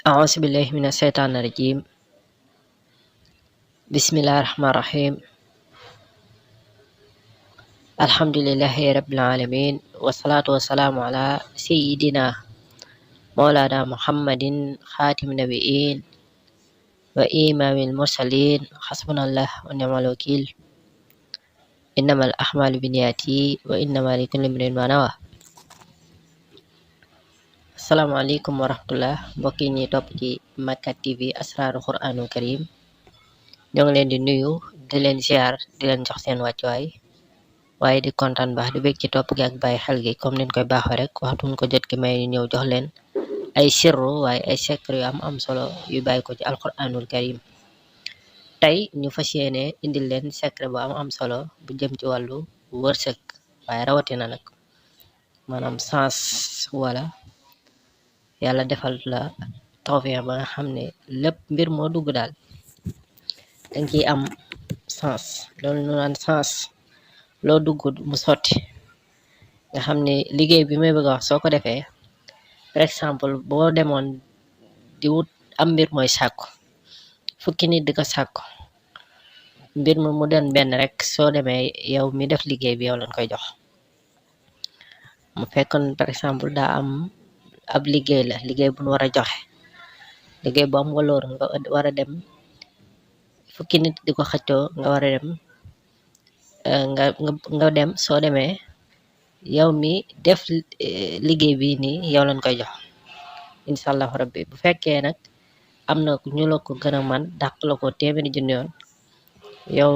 أعوذ بالله من الشيطان الرجيم. بسم الله الرحمن الرحيم. الحمد لله رب العالمين، والصلاة والسلام على سيدنا مولانا محمد خاتم النبيين وإمام المرسلين. حسبنا الله ونعم الوكيل. إنما الأعمال بالنيات وإنما لكل امرئ ما نوى. asalaamaaleykum wa rahmatullah, mbokk yi ñuy topp ci Makka TV asraaru Qur'aanul Karim. ñoo ngi leen di nuyu di leen ziar di leen jox seen wàccuwaay, waaye di kontaan baax di bég ci topp gi ak bàyyi xel gi comme niñ koy baaxoo rek waxtuñ ko jot ki may ñëw jox leen ay sirru waaye ay secret yu am solo yu bàyyi ko ci alquranul karim. tey ñu fas yéene indil leen secret bu am solo bu jëm ci wàllu wërsëg, waaye rawatina nag maanaam sens, wala yàlla defal la tawfiix ba nga xam ne lépp mbir moo dugg daal dañ ciy am sens. loolu ñu naan sens, loo dugg mu sotti, nga xam ne liggéey bi may bëgg a wax soo ko defee, par exemple boo demoon di wut am mbir mooy sàkku, fukki nit di ko sàkku, mbir mu den benn rek, soo demee yow mi def liggéey bi yow lañ koy jox. mu fekkoon par exemple daa am ab liggéey la, liggéey bu ñu war a joxe, liggéey bu am waloor nga war a dem fukki nit di ko xëccoo, nga war a dem nga dem, soo demee yow mi def liggéey bi nii yow lañ koy jox incha allahu rabbi. bu fekkee nag am na ñu la ko gën a man dàq la ko téeméeri junni yoon, yow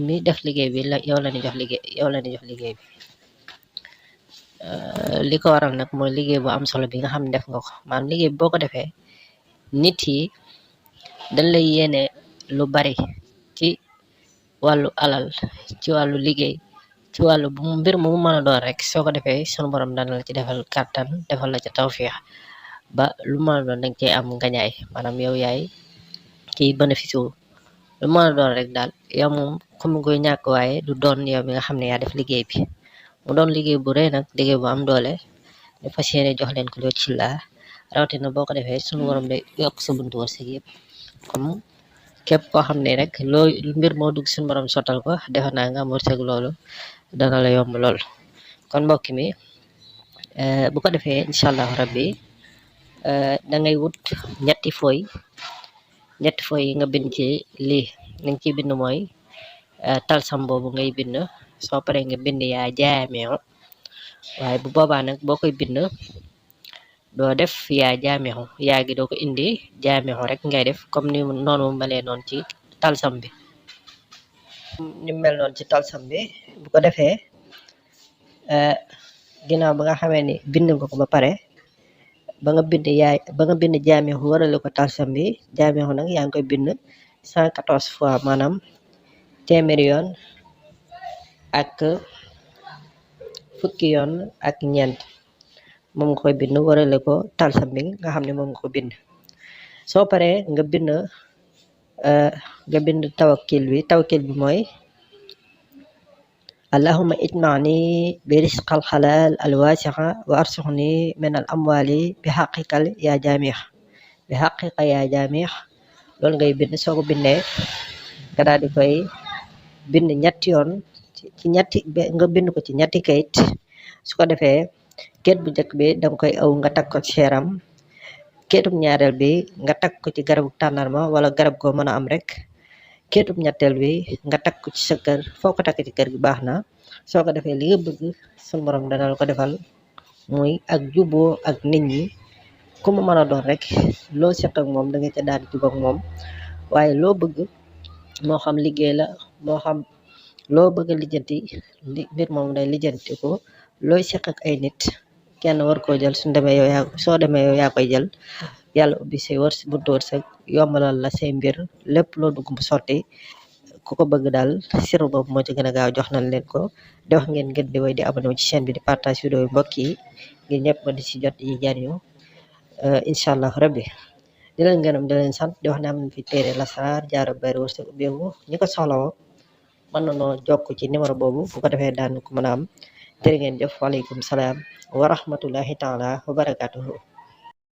mi def liggéey bi la yow la ñu jox liggéey bi. li ko waral nag mooy liggéey bu am solo bi nga xam ne def nga ko, maanaam liggéey bi boo ko defee nit yi dañ lay yéene lu bari ci wàllu alal, ci wàllu liggéey, ci wàllu mbir mu mën a doon rek. soo ko defee sunu borom dana la ci defal kàttan, defal la ci tawfiix ba lu mën a doon danga cee am ngañaay, maanaam yow yaay ciy bénéfice wu. lu mën a doon rek daal yow moom comme koy ñàkk, waaye du doon yow mi nga xam ne yaa def liggéey bi. mu doon liggéey bu rëy nag, liggéey bu am doole, ñu fas yéene jox leen ko ci la rawatina boo ko defee sunu borom day yokk sa buntu wërsëg yëpp. comme képp koo xam ne rek loo mbir moo dugg sunu borom sottal ko, defe naa nga am wërsëg, loolu dana la yomb lool. kon mbokk mi bu ko defee incha allahu rabbi da ngay wut ñetti fooy yi nga bind ci lii. li nga ciy bind mooy talsam boobu ngay bind. soo paree nga bind yaa jaameew, waaye bu boobaa nag boo koy bind doo def yaa jaameew, yaa gi doo ko indi, jaameew rek ngay def comme ni noonu melee noonu ci talsam bi. ni mel noonu ci talsam bi, bu ko defee ginnaaw ba nga xamee ni bind nga ko ba pare, ba nga bind jaameew warale ko talsam bi. jaameew nag yaa ngi koy bind 114 fois, maanaam téeméeri yoon ak fukki yoon ak ñeent, moom nga koy bind warale ko talsam bi nga xam ne moom nga ko bind. soo paree nga bind tawakkil bi mooy allahumma ijma'ni bi risqal halal al wasi'a wa arzuqni min al amwali bi haqiqal ya jamih, bi haqiqa ya jamih. loolu ngay bind. soo ko bindee nga daal di koy bind ñetti yoon nga bind ko ci ñetti kayit. su ko defee kayit bu njëkk bi danga koy aw nga takk ko ci seeram, kayitum ñaareel bi nga takk ko ci garabu tàndarma wala garab goo mën a am rek, kayitum ñetteel bi nga takk ko ci sa kër, foo ko takk ci kër gi baax na. soo ko defee li nga bëgg sunu borom dana la ko defal, muy ak juboo ak nit ñi. ku mu mën a doon rek loo seq ak moom da nga ca daal di jub ak moom, waaye loo bëgg moo xam liggéey la, moo xam loo bëgg a lijjanti mbir moom day lijjanti ko. looy seq ak ay nit kenn war koo jël, soo demee yow yaa koy jël. yàlla ubbi say buntu wërsëg, yombalal la say mbir, lépp loo dugg mu sotti. ku ko bëgg daal siru boobu moo ci gën a gaaw, jox nañ leen ko. di wax ngeen gën di way di abonné ci chaîne bi, di partage vidéo yi mbokk yi ngir ñëpp ma di si jot yi jariñu incha allah rabbi. di leen gërëm di leen sant, di wax ne am nañ fi téere lasaraar jaaro bari wërsëg ubbeeku. ñi ko soxlawoo mën na noo jokk ci numéro boobu, bu ko defee daan ko mën a am. jërë ngeen jëf, waaleykum salaam wa rahmatullahi taala wa barakatuhu.